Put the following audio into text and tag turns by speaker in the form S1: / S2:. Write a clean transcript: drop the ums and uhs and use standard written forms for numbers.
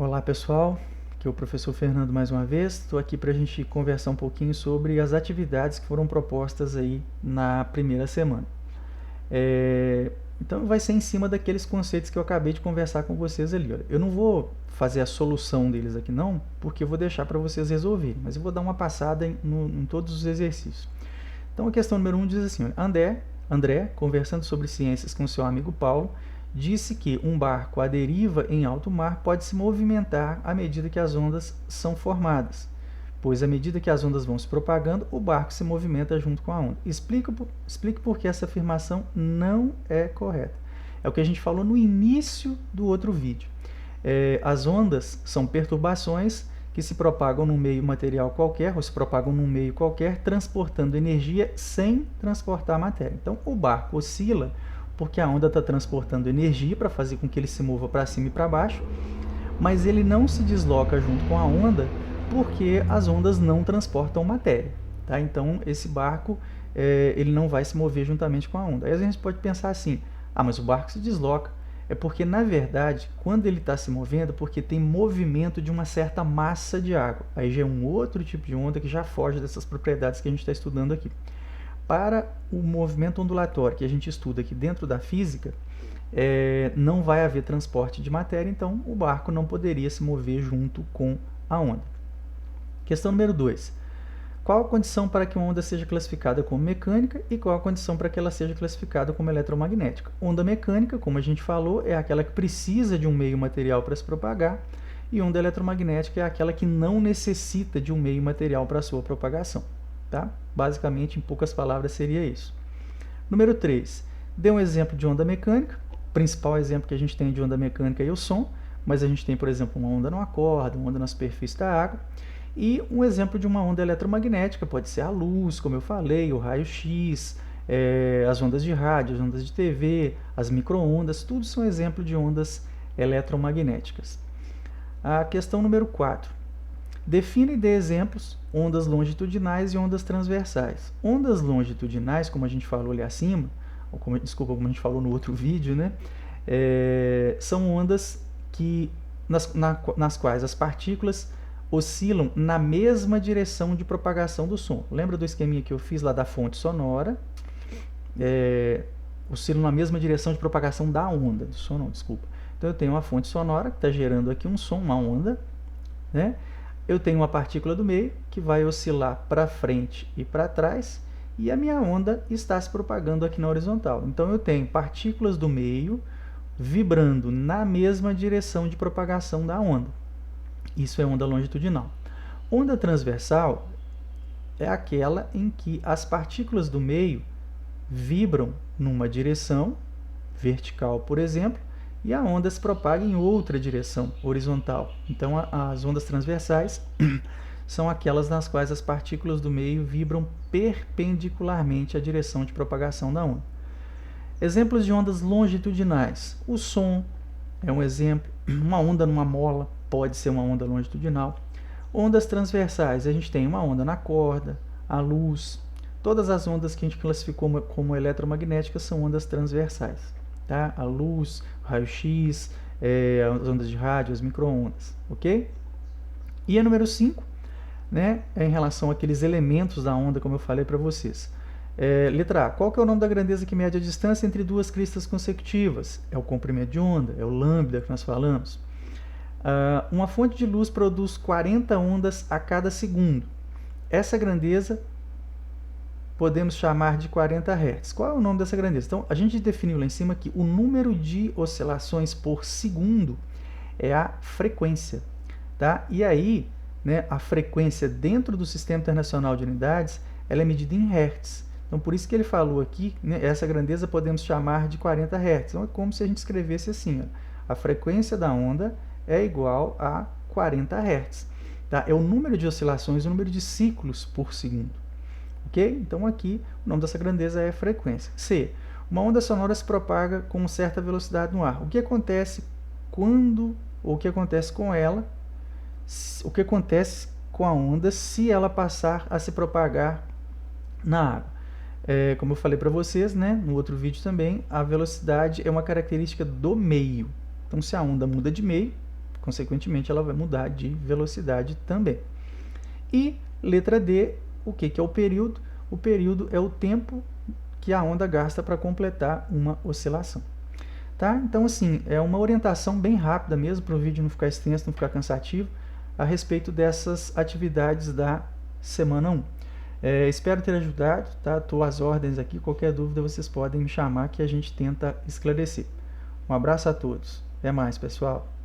S1: Olá pessoal, aqui é o professor Fernando mais uma vez. Estou aqui para a gente conversar um pouquinho sobre as atividades que foram propostas aí na primeira semana. Então vai ser em cima daqueles conceitos que eu acabei de conversar com vocês ali. Olha, eu não vou fazer a solução deles aqui não, porque eu vou deixar para vocês resolverem, mas eu vou dar uma passada em todos os exercícios. Então a questão número 1 diz assim, olha, André, conversando sobre ciências com seu amigo Paulo, disse que um barco à deriva em alto mar pode se movimentar à medida que as ondas são formadas, pois à medida que as ondas vão se propagando, o barco se movimenta junto com a onda. Explique por que essa afirmação não é correta. É o que a gente falou no início do outro vídeo. As ondas são perturbações que se propagam num meio material qualquer, ou se propagam num meio qualquer, transportando energia sem transportar matéria. Então, o barco oscila porque a onda está transportando energia para fazer com que ele se mova para cima e para baixo, mas ele não se desloca junto com a onda porque as ondas não transportam matéria. Tá? Então, esse barco ele não vai se mover juntamente com a onda. Aí a gente pode pensar assim, mas o barco se desloca. É porque, na verdade, quando ele está se movendo, porque tem movimento de uma certa massa de água. Aí já é um outro tipo de onda que já foge dessas propriedades que a gente está estudando aqui. Para o movimento ondulatório que a gente estuda aqui dentro da física, não vai haver transporte de matéria, então o barco não poderia se mover junto com a onda. Questão número 2. Qual a condição para que uma onda seja classificada como mecânica e qual a condição para que ela seja classificada como eletromagnética? Onda mecânica, como a gente falou, é aquela que precisa de um meio material para se propagar, e onda eletromagnética é aquela que não necessita de um meio material para a sua propagação. Tá? Basicamente, em poucas palavras, seria isso. Número 3. Dê um exemplo de onda mecânica. O principal exemplo que a gente tem de onda mecânica é o som, mas a gente tem, por exemplo, uma onda numa corda, uma onda na superfície da água. E um exemplo de uma onda eletromagnética pode ser a luz, como eu falei, o raio-x, as ondas de rádio, as ondas de TV, as micro-ondas, tudo são exemplos de ondas eletromagnéticas. A questão número 4. Define e dê exemplos, ondas longitudinais e ondas transversais. Ondas longitudinais, como a gente falou ali acima, como a gente falou no outro vídeo, né? São ondas nas quais as partículas oscilam na mesma direção de propagação do som. Lembra do esqueminha que eu fiz lá da fonte sonora? Oscilam na mesma direção de propagação da onda, do som não, desculpa. Então eu tenho uma fonte sonora que está gerando aqui um som, uma onda, né? Eu tenho uma partícula do meio que vai oscilar para frente e para trás, e a minha onda está se propagando aqui na horizontal. Então eu tenho partículas do meio vibrando na mesma direção de propagação da onda. Isso é onda longitudinal. Onda transversal é aquela em que as partículas do meio vibram numa direção vertical, por exemplo, e a onda se propaga em outra direção, horizontal. Então, as ondas transversais são aquelas nas quais as partículas do meio vibram perpendicularmente à direção de propagação da onda. Exemplos de ondas longitudinais. O som é um exemplo. Uma onda numa mola pode ser uma onda longitudinal. Ondas transversais, a gente tem uma onda na corda, a luz. Todas as ondas que a gente classificou como eletromagnéticas são ondas transversais. Tá? A luz, o raio-x, as ondas de rádio, as micro-ondas, ok? E a número 5, né, é em relação àqueles elementos da onda, como eu falei para vocês. Letra A, qual que é o nome da grandeza que mede a distância entre duas cristas consecutivas? É o comprimento de onda, é o lambda que nós falamos. Uma fonte de luz produz 40 ondas a cada segundo. Essa grandeza podemos chamar de 40 Hz. Qual é o nome dessa grandeza? Então, a gente definiu lá em cima que o número de oscilações por segundo é a frequência. Tá? E aí, né, a frequência dentro do Sistema Internacional de Unidades, ela é medida em Hz. Então, por isso que ele falou aqui, né, essa grandeza podemos chamar de 40 Hz. Então, é como se a gente escrevesse assim, ó, a frequência da onda é igual a 40 Hz. Tá? É o número de oscilações, o número de ciclos por segundo. Ok? Então aqui o nome dessa grandeza é frequência. C. Uma onda sonora se propaga com certa velocidade no ar. O que acontece quando, ou o que acontece com ela, o que acontece com a onda se ela passar a se propagar na água? Como eu falei para vocês, né, no outro vídeo também, a velocidade é uma característica do meio. Então se a onda muda de meio, consequentemente ela vai mudar de velocidade também. E letra D, o que é o período? O período é o tempo que a onda gasta para completar uma oscilação. Tá? Então, assim, é uma orientação bem rápida mesmo, para o vídeo não ficar extenso, não ficar cansativo, a respeito dessas atividades da semana 1. Espero ter ajudado, tá? Estou às ordens aqui, qualquer dúvida vocês podem me chamar que a gente tenta esclarecer. Um abraço a todos, até mais, pessoal!